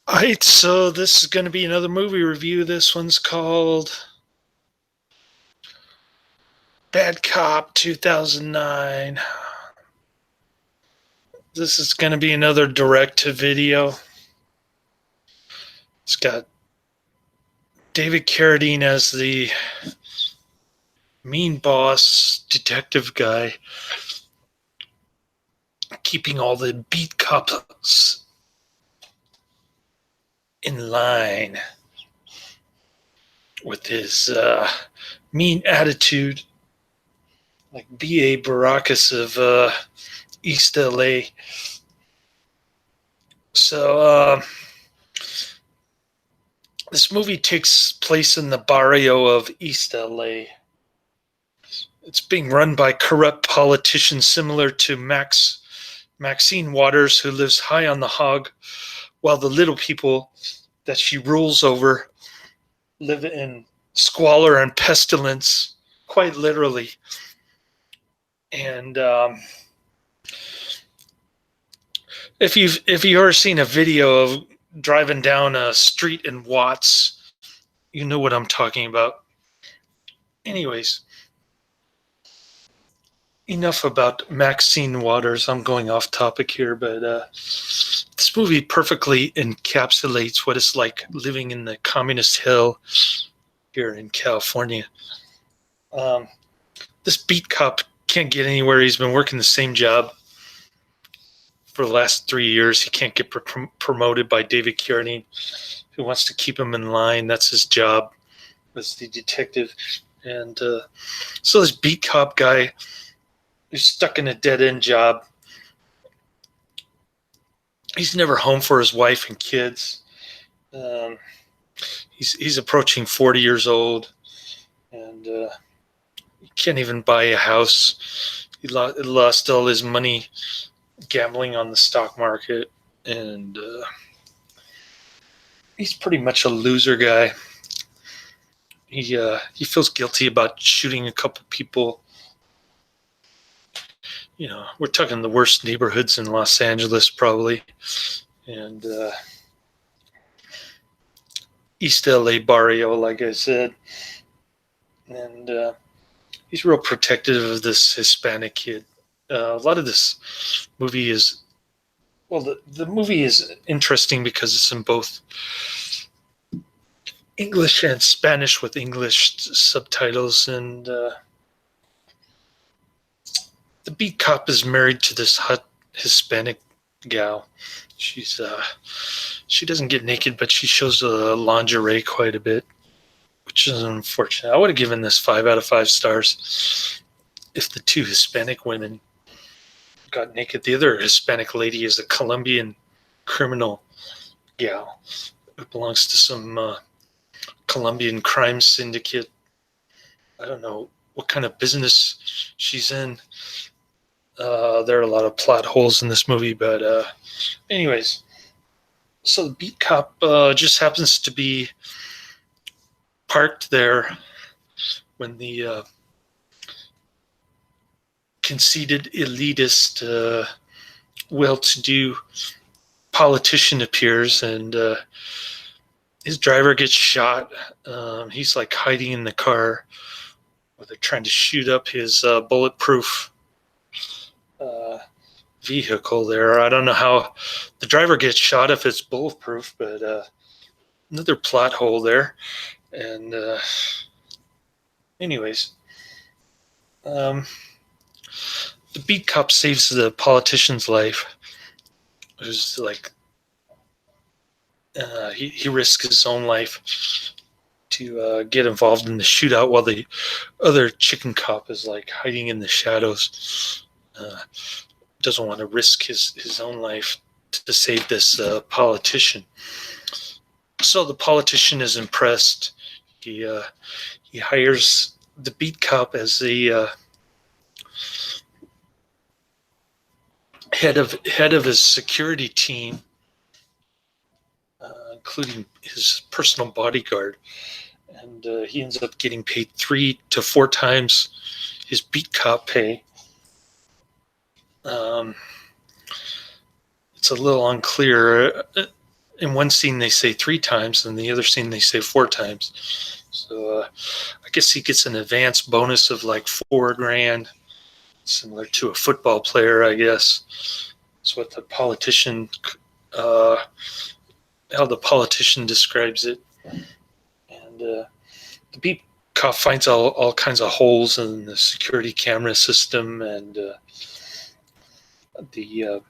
Alright, so this is going to be another movie review. This one's called Bad Cop 2009. This is going to be another direct to video. It's got David Carradine as the mean boss detective guy, keeping all the beat cops in line with his mean attitude, like B.A. Baracus of East LA. So this movie takes place in the barrio of East LA. It's being run by corrupt politicians similar to Maxine Waters, who lives high on the hog, while the little people that she rules over live in squalor and pestilence, quite literally. And if you've ever seen a video of driving down a street in Watts, you know what I'm talking about. Anyways, enough about Maxine Waters. I'm going off topic here, but this movie perfectly encapsulates what it's like living in the communist hell here in California. This beat cop can't get anywhere. He's been working the same job for the last 3 years. He can't get promoted by David Carradine, who wants to keep him in line. That's his job as the detective. And so this beat cop guy is stuck in a dead-end job. He's never home for his wife and kids. He's approaching 40 years old, and he can't even buy a house. He lost all his money gambling on the stock market, and he's pretty much a loser guy. He feels guilty about shooting a couple people. You know, we're talking the worst neighborhoods in Los Angeles, probably, and East LA barrio, like I said, and he's real protective of this Hispanic kid. A lot of this movie is, well, the movie is interesting because it's in both English and Spanish with English subtitles, and the beat cop is married to this hot Hispanic gal. She doesn't get naked, but she shows lingerie quite a bit, which is unfortunate. I would have given this 5 out of 5 stars if the two Hispanic women got naked. The other Hispanic lady is a Colombian criminal gal who belongs to some Colombian crime syndicate. I don't know what kind of business she's in. There are a lot of plot holes in this movie, but anyways, so the beat cop just happens to be parked there when the conceited, elitist, well-to-do politician appears, and his driver gets shot. He's like hiding in the car where they're trying to shoot up his bulletproof vehicle there. I don't know how the driver gets shot if it's bulletproof, but another plot hole there. And anyways, the beat cop saves the politician's life. Who's like, he risks his own life to get involved in the shootout while the other chicken cop is like hiding in the shadows. Doesn't want to risk his own life to save this politician. So the politician is impressed. He hires the beat cop as the head of his security team, including his personal bodyguard, and he ends up getting paid 3 to 4 times his beat cop pay. It's a little unclear. in one scene they say 3 times, and the other scene they say 4 times. So I guess he gets an advance bonus of like $4,000, similar to a football player, I guess. That's what the politician, how the politician describes it. And the beat cop finds all kinds of holes in the security camera system, and the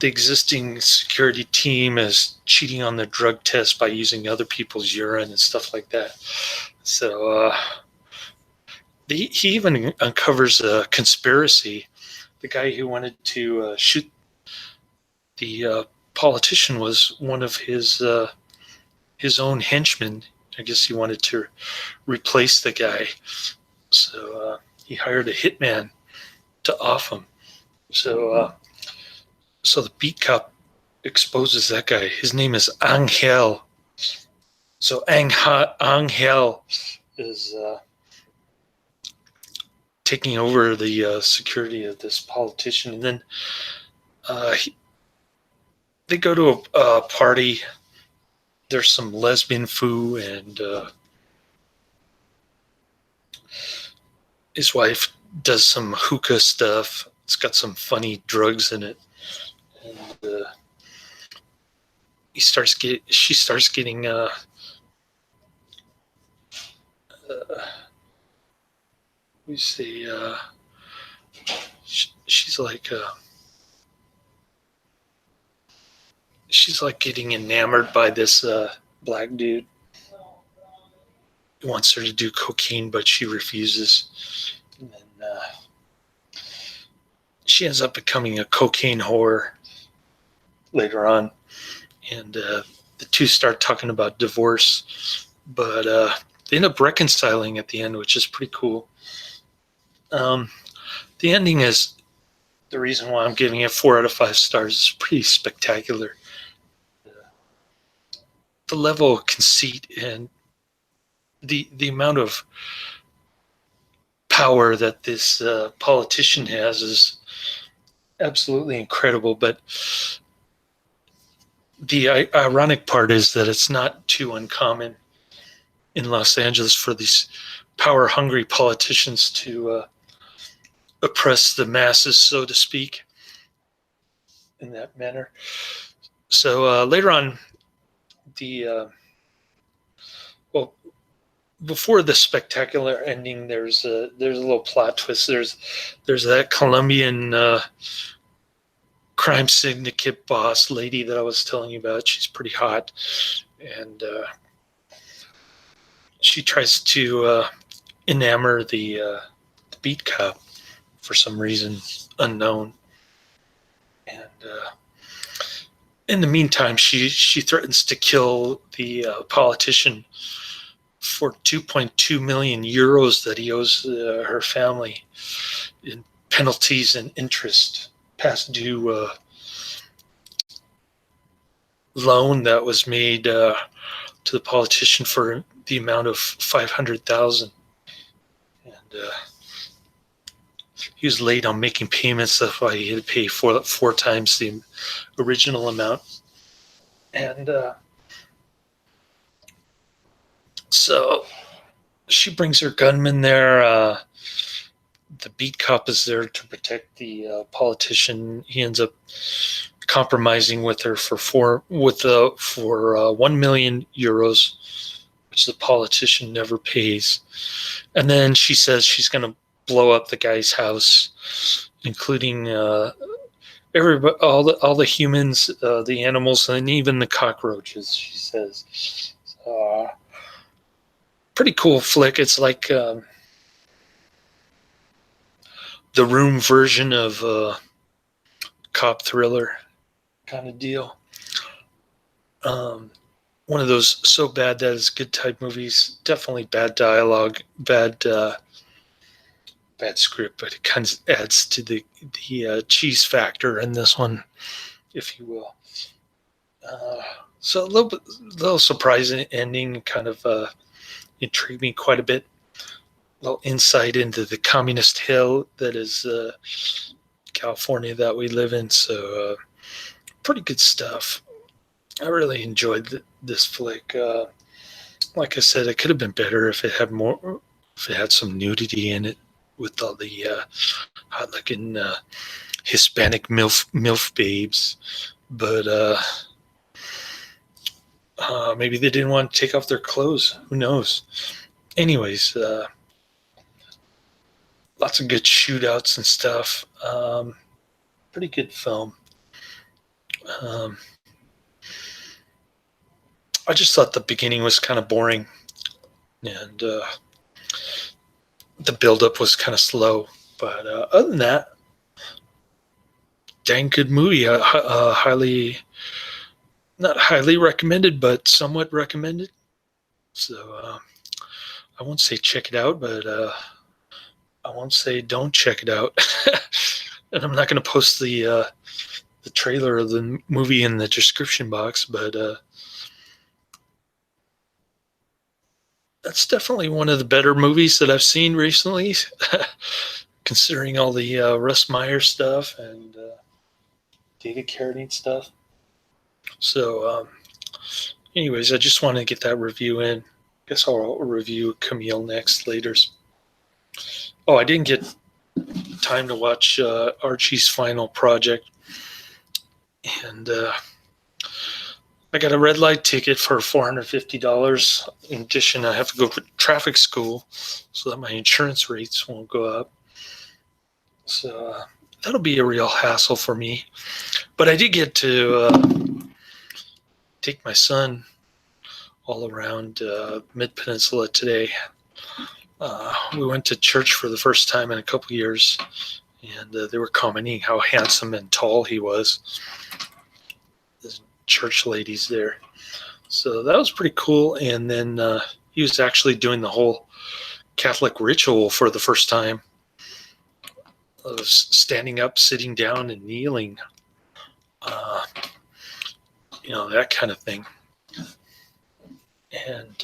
existing security team is cheating on the drug test by using other people's urine and stuff like that. So he even uncovers a conspiracy. The guy who wanted to shoot the politician was one of his own henchmen. I guess he wanted to replace the guy. So he hired a hitman to off him. So the beat cop exposes that guy. His name is Angel. So Angel is taking over the security of this politician. And then they go to a party. There's some lesbian foo, and his wife does some hookah stuff. It's got some funny drugs in it. And she starts getting we say she's like getting enamored by this black dude. He wants her to do cocaine, but she refuses. And then she ends up becoming a cocaine whore later on. And the two start talking about divorce, but they end up reconciling at the end, which is pretty cool. The ending is the reason why I'm giving it 4 out of 5 stars. It's pretty spectacular. The level of conceit and the amount of power that this politician has is absolutely incredible. But the ironic part is that it's not too uncommon in Los Angeles for these power-hungry politicians to oppress the masses, so to speak, in that manner. So later on, before the spectacular ending, there's a little plot twist. There's that Colombian crime syndicate boss lady that I was telling you about. She's pretty hot, and she tries to enamor the beat cop for some reason unknown. And in the meantime, she threatens to kill the politician for 2.2 million euros that he owes her family in penalties and interest, past due loan that was made to the politician for the amount of 500,000. And he was late on making payments. That's why he had to pay 4 times the original amount. And so she brings her gunman there. The beat cop is there to protect the politician. He ends up compromising with her for 1 million euros, which the politician never pays. And then she says she's going to blow up the guy's house, including everybody, all the humans, the animals, and even the cockroaches. She says, pretty cool flick. It's like the Room version of cop thriller kind of deal. One of those so bad that it's good type movies. Definitely bad dialogue, bad script, but it kind of adds to the cheese factor in this one, if you will. So a little surprising ending, kind of intrigued me quite a bit. A little insight into the communist hell that is California that we live in. So pretty good stuff. I really enjoyed this flick. Like I said, it could have been better if it had more, if it had some nudity in it with all the hot-looking Hispanic milf babes. But maybe they didn't want to take off their clothes. Who knows? Anyways, lots of good shootouts and stuff. Pretty good film. Um, I just thought the beginning was kind of boring, and the buildup was kind of slow. But other than that, dang good movie. Highly, not highly recommended, but somewhat recommended. So I won't say check it out, but I won't say don't check it out. And I'm not going to post the trailer of the movie in the description box, but that's definitely one of the better movies that I've seen recently, considering all the Russ Meyer stuff and David Carradine stuff. So, anyways, I just want to get that review in. Guess I'll review Camille next later. Oh, I didn't get time to watch Archie's Final Project, and I got a red light ticket for $450. In addition, I have to go to traffic school so that my insurance rates won't go up. So that'll be a real hassle for me. But I did get to take my son all around Mid-Peninsula today. We went to church for the first time in a couple years, and they were commenting how handsome and tall he was. The church ladies there. So that was pretty cool. And then he was actually doing the whole Catholic ritual for the first time of standing up, sitting down, and kneeling. That kind of thing. And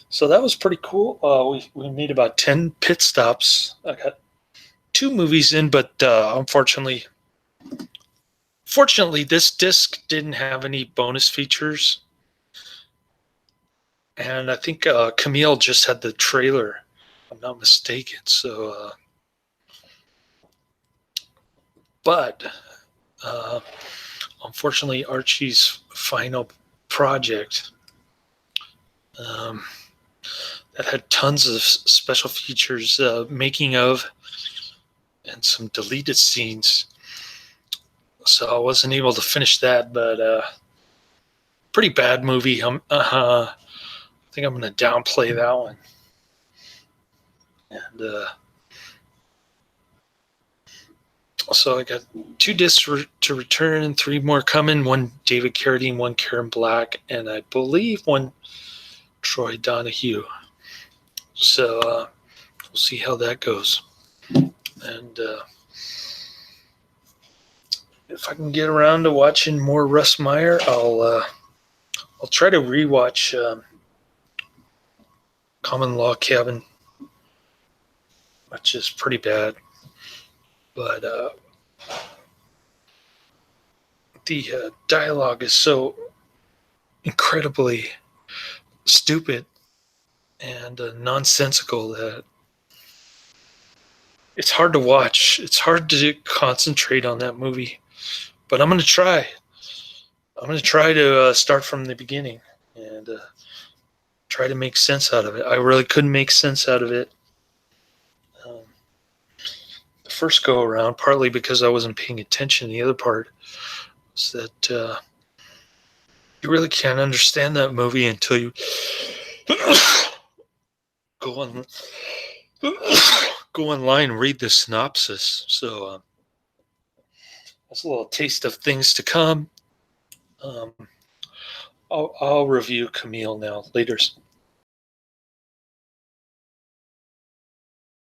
so that was pretty cool. We made about 10 pit stops. I got 2 movies in, but unfortunately, this disc didn't have any bonus features. And I think Camille just had the trailer, if I'm not mistaken. So, but unfortunately, Archie's Final Project that had tons of special features, making of, and some deleted scenes. So I wasn't able to finish that, but pretty bad movie. I think I'm going to downplay that one. And so I got 2 discs to return, 3 more coming. 1 David Carradine, 1 Karen Black, and I believe 1 Troy Donahue. So we'll see how that goes. And if I can get around to watching more Russ Meyer, I'll try to rewatch Common Law Cabin, which is pretty bad. But the dialogue is so incredibly stupid and nonsensical that it's hard to watch. It's hard to concentrate on that movie. But I'm going to try. I'm going to try to start from the beginning and try to make sense out of it. I really couldn't make sense out of it the first go around, partly because I wasn't paying attention. The other part is that you really can't understand that movie until you go online and read the synopsis. So that's a little taste of things to come. I'll review Camille now later.